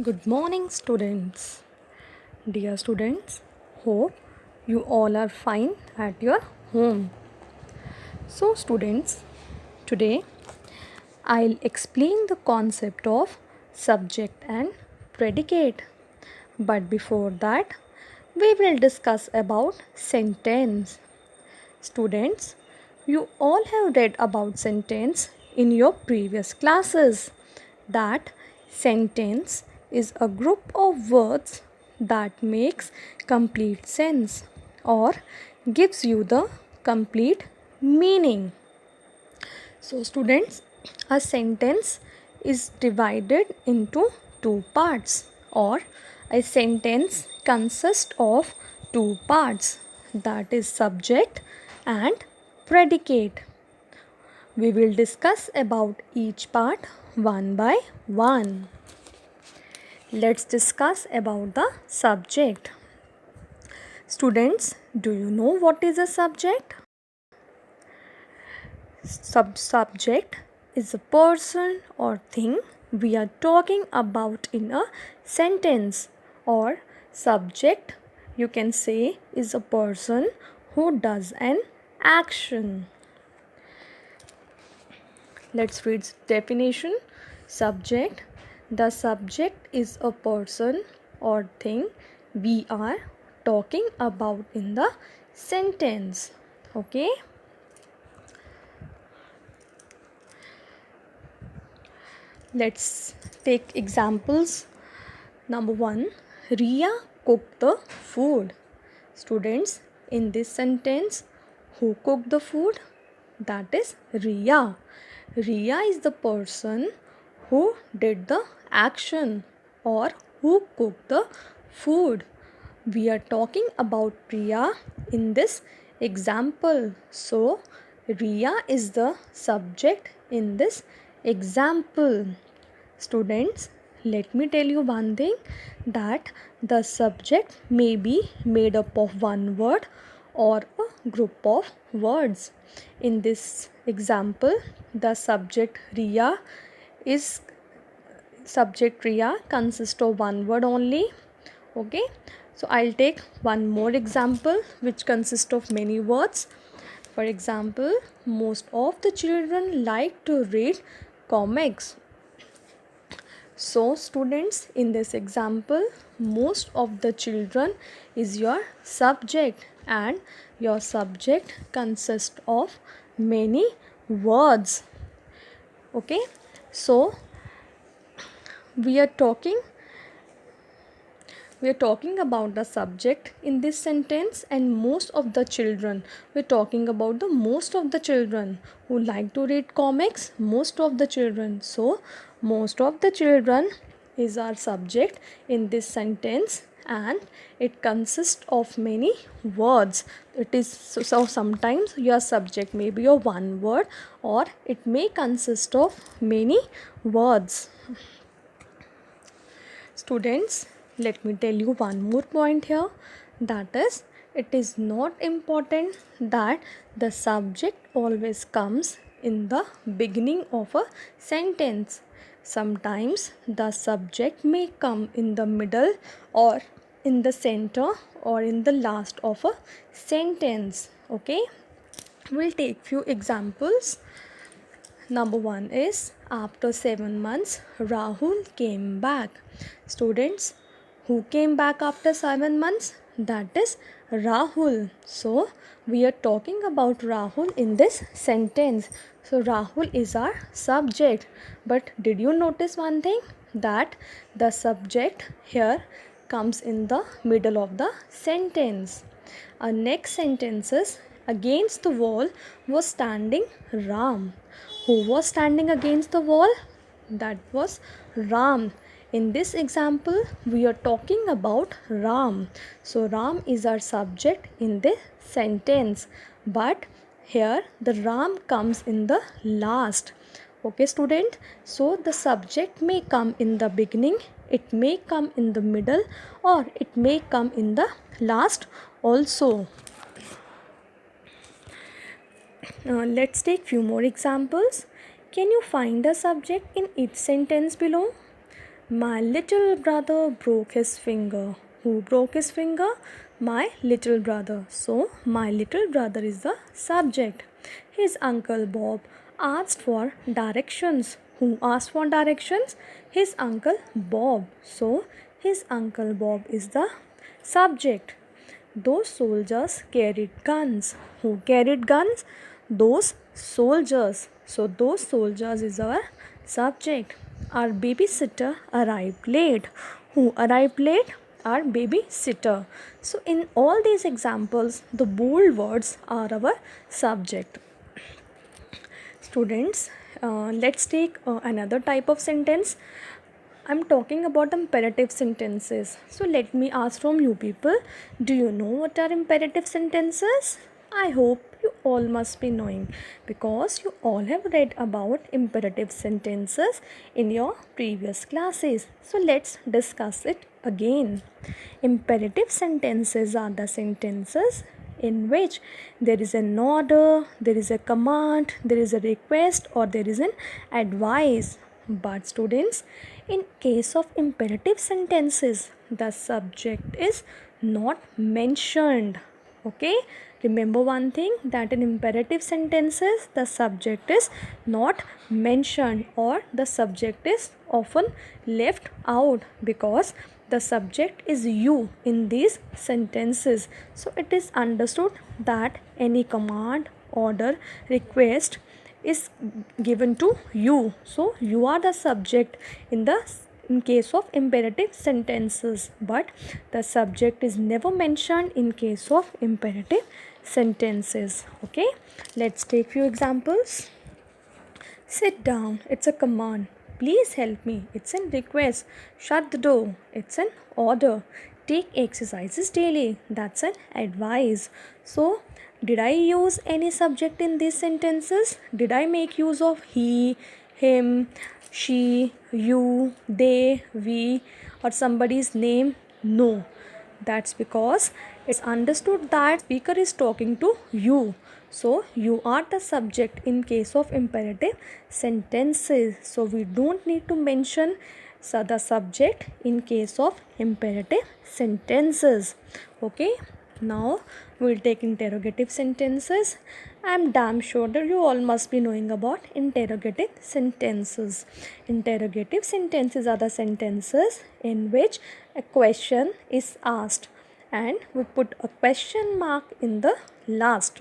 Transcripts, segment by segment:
Good morning, students. Dear students, hope you all are fine at your home. So, students, today I'll explain the concept of subject and predicate. But before that, we will discuss about sentence. Students, you all have read about sentence in your previous classes. That sentence is a group of words that makes complete sense or gives you the complete meaning. So students, a sentence is divided into two parts, or a sentence consists of two parts, that is subject and predicate. We will discuss about each part one by one. Let's discuss about the subject. Students, do you know what is a subject? Subject is a person or thing we are talking about in a sentence, or subject you can say is a person who does an action. Let's read definition. Subject. The subject is a person or thing we are talking about in the sentence. Okay. Let's take examples. Number 1. Ria cooked the food. Students, in this sentence, who cooked the food? That is Ria. Ria is the person who did the action or who cooked the food. We are talking about Ria in this example. So, Ria is the subject in this example. Students, let me tell you one thing, that the subject may be made up of one word or a group of words. In this example, the subject Ria consists of one word only. Okay, so I'll take one more example which consists of many words. For example, most of the children like to read comics. So students, in this example, most of the children is your subject, and your subject consists of many words. Okay, so we are talking about the subject in this sentence, and most of the children, we're talking about the most of the children who like to read comics, most of the children. So most of the children is our subject in this sentence, and it consists of many words. It is so sometimes your subject may be a one word, or it may consist of many words. Students, let me tell you one more point here, that is, it is not important that the subject always comes in the beginning of a sentence. Sometimes the subject may come in the middle, or in the center, or in the last of a sentence. Okay, we'll take few examples. Number 1 is, after 7 months, Rahul came back. Students, who came back after 7 months? That is Rahul. So, we are talking about Rahul in this sentence. So, Rahul is our subject. But did you notice one thing? That the subject here comes in the middle of the sentence. Our next sentence is, against the wall was standing Ram. Who was standing against the wall? That was Ram. In this example, we are talking about Ram. So, Ram is our subject in this sentence. But here, the Ram comes in the last. Okay, student. So, the subject may come in the beginning, it may come in the middle, or it may come in the last also. Let's take few more examples. Can you find a subject in each sentence below? My little brother broke his finger. Who broke his finger? My little brother. So, my little brother is the subject. His uncle Bob asked for directions. Who asked for directions? His uncle Bob. So, his uncle Bob is the subject. Those soldiers carried guns. Who carried guns? Those soldiers. So, those soldiers is our subject. Our babysitter arrived late. Who arrived late? Our babysitter. So, in all these examples, the bold words are our subject. Students, let's take another type of sentence. I'm talking about imperative sentences. So let me ask from you people, do you know what are imperative sentences? I hope you all must be knowing because you all have read about imperative sentences in your previous classes. So let's discuss it again. Imperative sentences are the sentences in which there is an order, there is a command, there is a request, or there is an advice. But students, in case of imperative sentences, the subject is not mentioned. Okay, remember one thing, that in imperative sentences the subject is not mentioned, or the subject is often left out because the subject is you in these sentences. So it is understood that any command, order, request is given to you. So you are the subject in case of imperative sentences, but the subject is never mentioned in case of imperative sentences. Okay, let's take few examples. Sit down, it's a command. Please help me, it's an request. Shut the door, it's an order. Take exercises daily, that's an advice. So did I use any subject in these sentences? Did I make use of he, him, she, you, they, we, or somebody's name? No. That's because it's understood that speaker is talking to you. So you are the subject in case of imperative sentences. So we don't need to mention the subject in case of imperative sentences. Okay. Now we'll take interrogative sentences. I'm damn sure that you all must be knowing about interrogative sentences. Interrogative sentences are the sentences in which a question is asked and we put a question mark in the last.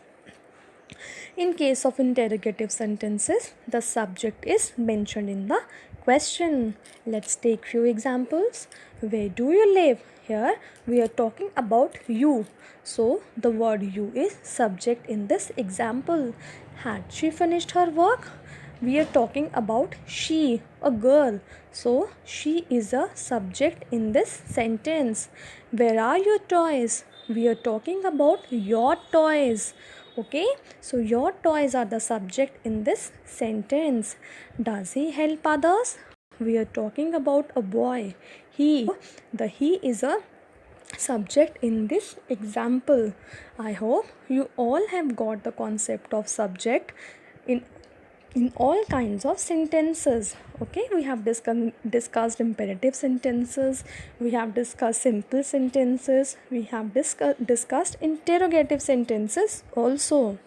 In case of interrogative sentences, the subject is mentioned in the question. Let's take few examples. Where do you live? Here we are talking about you. So the word you is subject in this example. Had she finished her work? We are talking about she, a girl. So she is a subject in this sentence. Where are your toys? We are talking about your toys. Okay, so your toys are the subject in this sentence. Does he help others? We are talking about a boy. He is a subject in this example. I hope you all have got the concept of subject in all kinds of sentences. Okay, we have discussed imperative sentences, we have discussed simple sentences, we have discussed interrogative sentences also.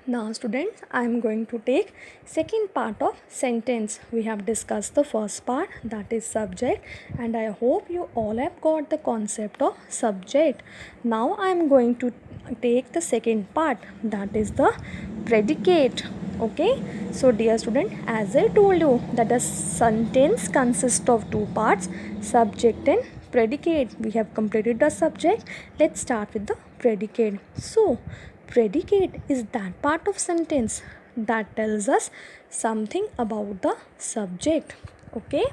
Now students, I am going to take second part of sentence. We have discussed the first part, that is subject, and I hope you all have got the concept of subject. Now I am going to take the second part, that is the predicate. Okay, so dear student, as I told you that a sentence consists of two parts, subject and predicate. We have completed the subject. Let's start with the predicate. So predicate is that part of sentence that tells us something about the subject. Okay,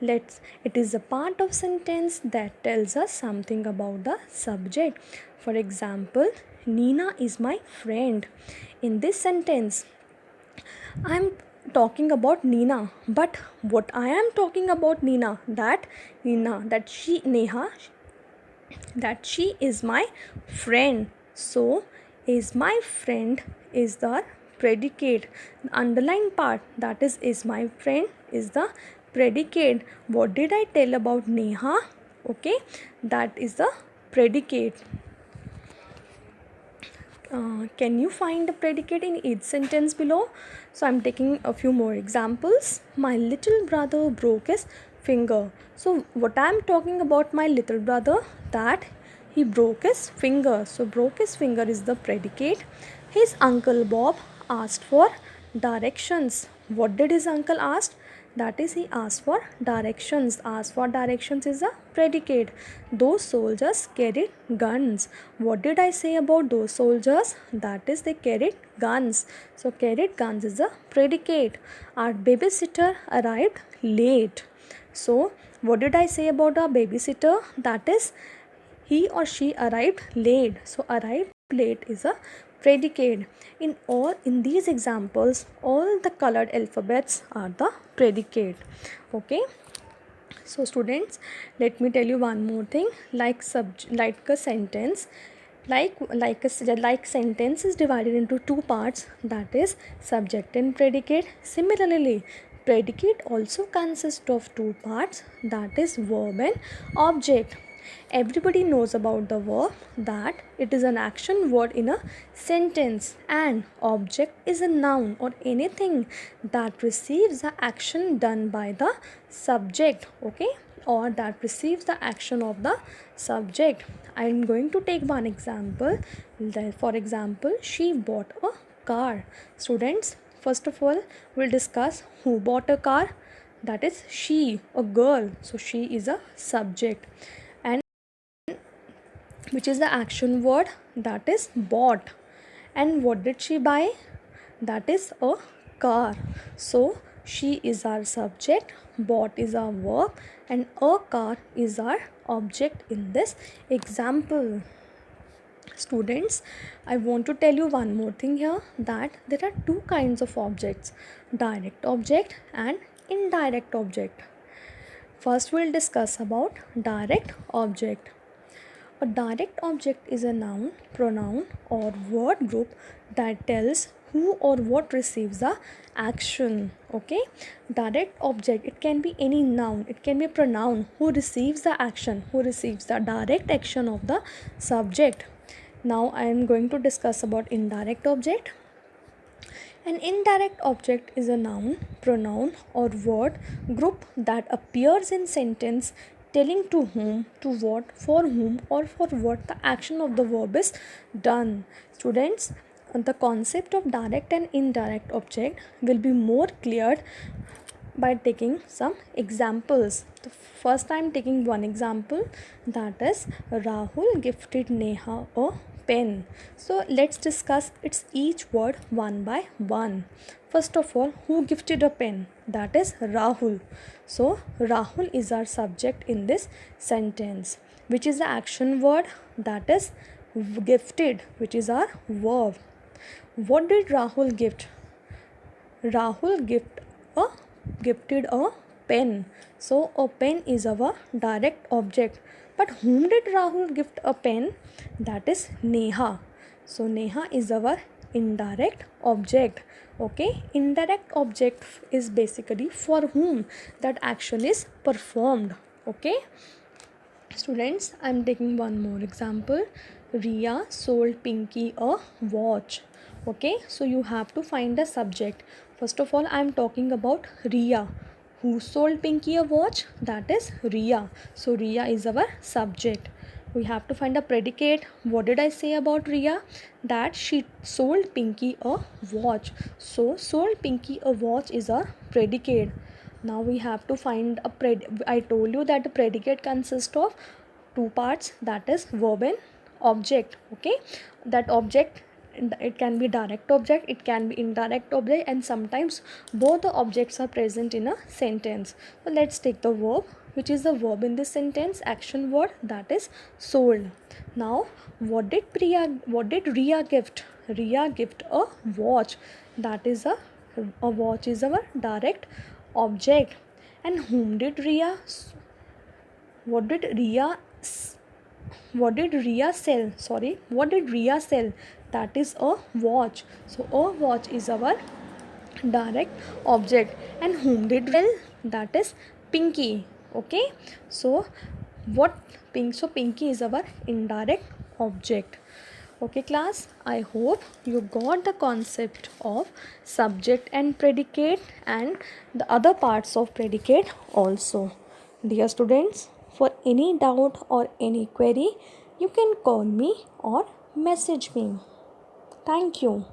it is a part of sentence that tells us something about the subject. For example, Nina is my friend. In this sentence, I'm talking about Nina, but what I am talking about Neha, that she is my friend. So is my friend is the predicate. The underlined part, that is my friend, is the predicate. What did I tell about Neha? Okay, that is the predicate. Can you find the predicate in each sentence below? So I'm taking a few more examples. My little brother broke his finger. So what I'm talking about my little brother, that he broke his finger. So broke his finger is the predicate. His uncle Bob asked for directions. What did his uncle ask? That is, he asked for directions. Asked for directions is a predicate. Those soldiers carried guns. What did I say about those soldiers? That is, they carried guns. So carried guns is a predicate. Our babysitter arrived late. So what did I say about our babysitter? That is, he or she arrived late. So arrived late is a predicate. In these examples, all the colored alphabets are the predicate. Okay. So students, let me tell you one more thing. Like a sentence, like sentence is divided into two parts, that is subject and predicate. Similarly, predicate also consists of two parts, that is verb and object. Everybody knows about the verb, that it is an action word in a sentence, and object is a noun or anything that receives the action done by the subject, okay, or that receives the action of the subject. I am going to take one example. For example, she bought a car. Students, first of all, we'll discuss who bought a car. That is she, a girl. So she is a subject, and which is the action word, that is bought. And what did she buy? That is a car. So she is our subject, bought is our verb, and a car is our object in this example. Students, I want to tell you one more thing here, that there are two kinds of objects, direct object and indirect object. First we'll discuss about direct object. A direct object is a noun, pronoun, or word group that tells who or what receives the action. Okay, direct object, it can be any noun, it can be a pronoun who receives the action, who receives the direct action of the subject. Now I am going to discuss about indirect object. An indirect object is a noun, pronoun, or word group that appears in sentence telling to whom, to what, for whom, or for what the action of the verb is done. Students, the concept of direct and indirect object will be more cleared by taking some examples. First I am taking one example, that is Rahul gifted Neha a pen. So let's discuss its each word one by one. First of all, who gifted a pen? That is Rahul. So Rahul is our subject in this sentence. Which is the action word? That is gifted, which is our verb. What did Rahul gift? Rahul gifted a pen. So a pen is our direct object. But whom did Rahul gift a pen? That is Neha. So Neha is our indirect object. Okay, indirect object is basically for whom that action is performed. Okay, students, I am taking one more example. Riya sold Pinky a watch. Okay, so you have to find the subject. First of all, I am talking about Riya. Who sold Pinky a watch? That is Riya. So Riya is our subject. We have to find a predicate. What did I say about Riya? That she sold Pinky a watch. So sold Pinky a watch is a predicate. Now we have to find a I told you that the predicate consists of two parts, that is verb and object. Okay, that object, it can be direct object, it can be indirect object, and sometimes both the objects are present in a sentence. So let's take the verb. Which is the verb in this sentence? Action word, that is sold. Now what did Riya gift? Riya gift a watch. That is a watch is our direct object. And whom did Riya what did Riya sell? What did Riya sell? That is a watch. So a watch is our direct object. And whom did sell? that is Pinky. Okay, so Pinky is our indirect object. Okay class, I hope you got the concept of subject and predicate and the other parts of predicate also. Dear students, for any doubt or any query, you can call me or message me. Thank you.